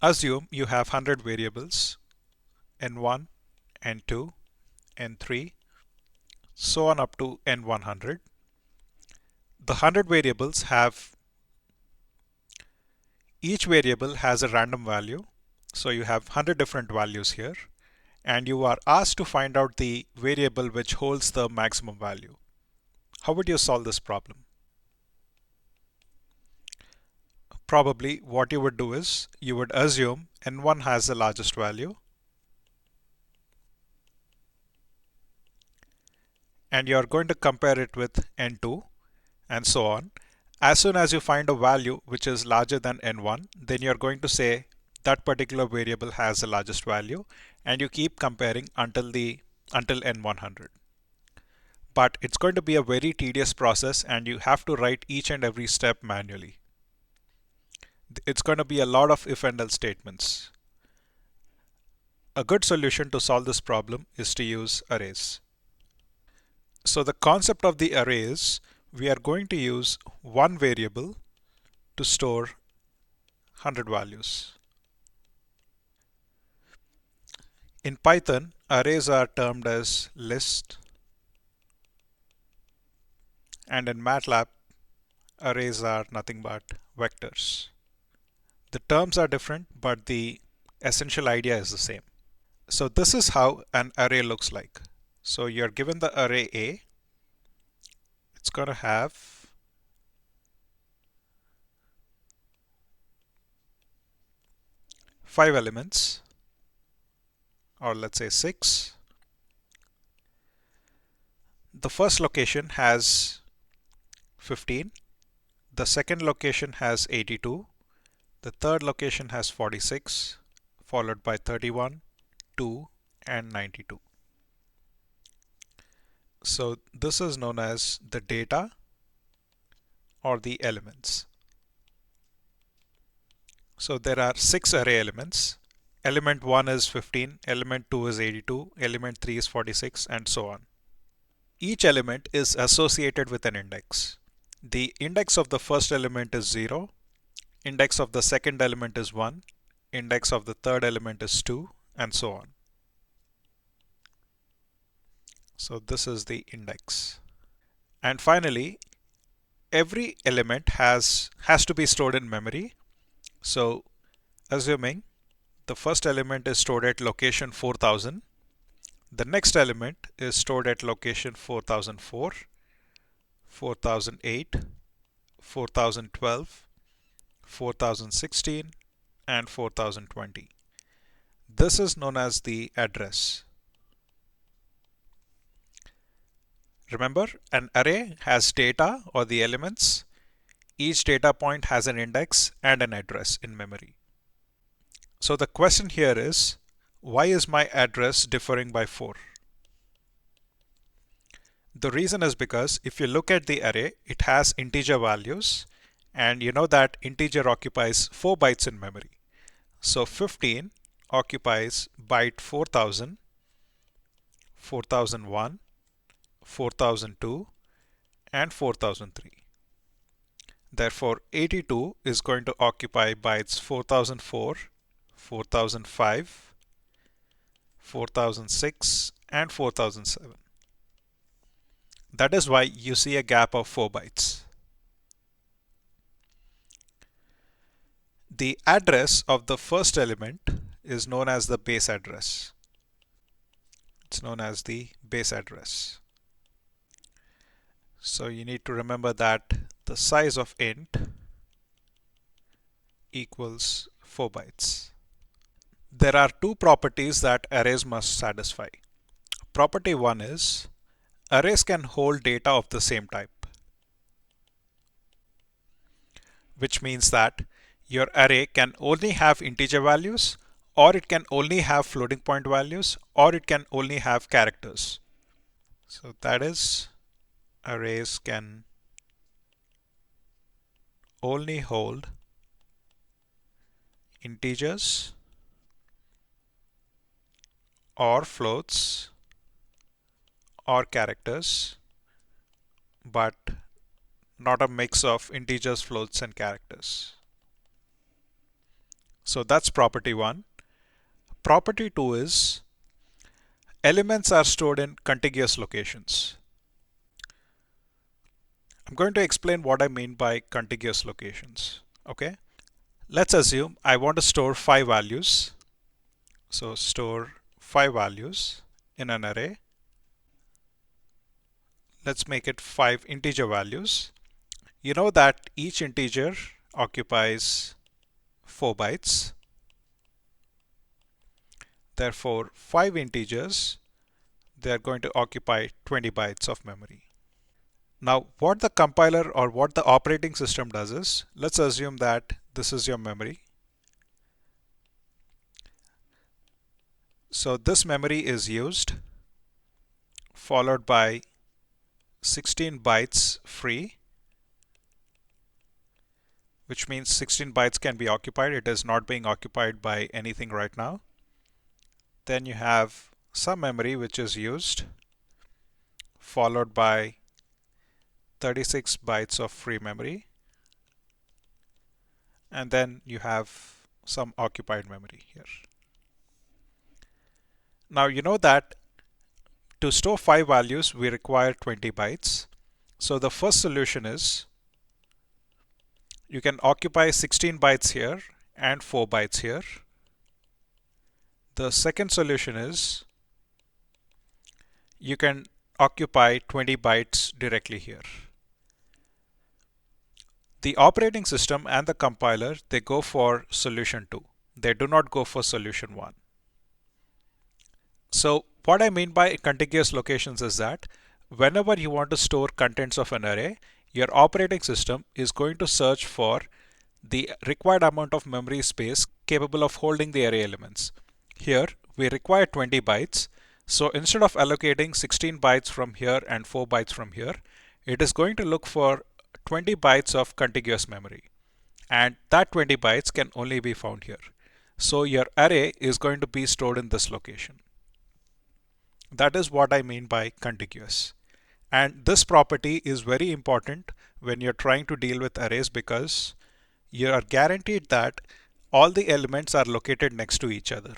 Assume you have 100 variables, n1, n2, n3, so on up to n100. The 100 variables have, each variable has a random value. So you have 100 different values here, and you are asked to find out the variable which holds the maximum value. How would you solve this problem? Probably what you would do is you would assume n1 has the largest value, and you are going to compare it with n2 and so on. As soon as you find a value which is larger than n1, then you're going to say that particular variable has the largest value, and you keep comparing until n100. But it's going to be a very tedious process, and you have to write each and every step manually. It's going to be a lot of if and else statements. A good solution to solve this problem is to use arrays. So the concept of the array is we are going to use one variable to store 100 values. In Python, arrays are termed as list, and in MATLAB, arrays are nothing but vectors. The terms are different, but the essential idea is the same. So this is how an array looks like. So you're given the array A. It's going to have five elements, or let's say six. The first location has 15. The second location has 82. The third location has 46, followed by 31, 2, and 92. So this is known as the data or the elements. So there are six array elements. Element 1 is 15, element 2 is 82, element 3 is 46, and so on. Each element is associated with an index. The index of the first element is 0, index of the second element is 1, index of the third element is 2, and so on. So this is the index. And finally, every element has to be stored in memory. So assuming the first element is stored at location 4000, the next element is stored at location 4004, 4008, 4012, 4016, and 4020. This is known as the address. Remember, an array has data or the elements. Each data point has an index and an address in memory. So the question here is, why is my address differing by 4? The reason is because if you look at the array, it has integer values, and you know that integer occupies 4 bytes in memory. So 15 occupies byte 4000, 4001, 4002, and 4003. Therefore, 82 is going to occupy bytes 4004, 4005, 4006, and 4007. That is why you see a gap of 4 bytes. The address of the first element is known as the base address. It's known as the base address. So you need to remember that the size of int equals 4 bytes. There are two properties that arrays must satisfy. Property 1 is arrays can hold data of the same type, which means that your array can only have integer values, or it can only have floating point values, or it can only have characters. So that is, arrays can only hold integers or floats or characters, but not a mix of integers, floats, and characters. So that's property 1. Property 2 is elements are stored in contiguous locations. I'm going to explain what I mean by contiguous locations. Okay. Let's assume I want to store 5 values. So store 5 values in an array. Let's make it 5 integer values. You know that each integer occupies 4 bytes. Therefore, 5 integers, they are going to occupy 20 bytes of memory. Now, what the compiler or what the operating system does is, let's assume that this is your memory. So this memory is used, followed by 16 bytes free, which means 16 bytes can be occupied. It is not being occupied by anything right now. Then you have some memory which is used, followed by 36 bytes of free memory. And then you have some occupied memory here. Now you know that to store 5 values, we require 20 bytes. So the first solution is you can occupy 16 bytes here and 4 bytes here. The second solution is you can occupy 20 bytes directly here. The operating system and the compiler, they go for solution 2. They do not go for solution 1. So what I mean by contiguous locations is that whenever you want to store contents of an array, your operating system is going to search for the required amount of memory space capable of holding the array elements. Here we require 20 bytes. So instead of allocating 16 bytes from here and 4 bytes from here, it is going to look for 20 bytes of contiguous memory. And that 20 bytes can only be found here. So your array is going to be stored in this location. That is what I mean by contiguous. And this property is very important when you're trying to deal with arrays because you are guaranteed that all the elements are located next to each other.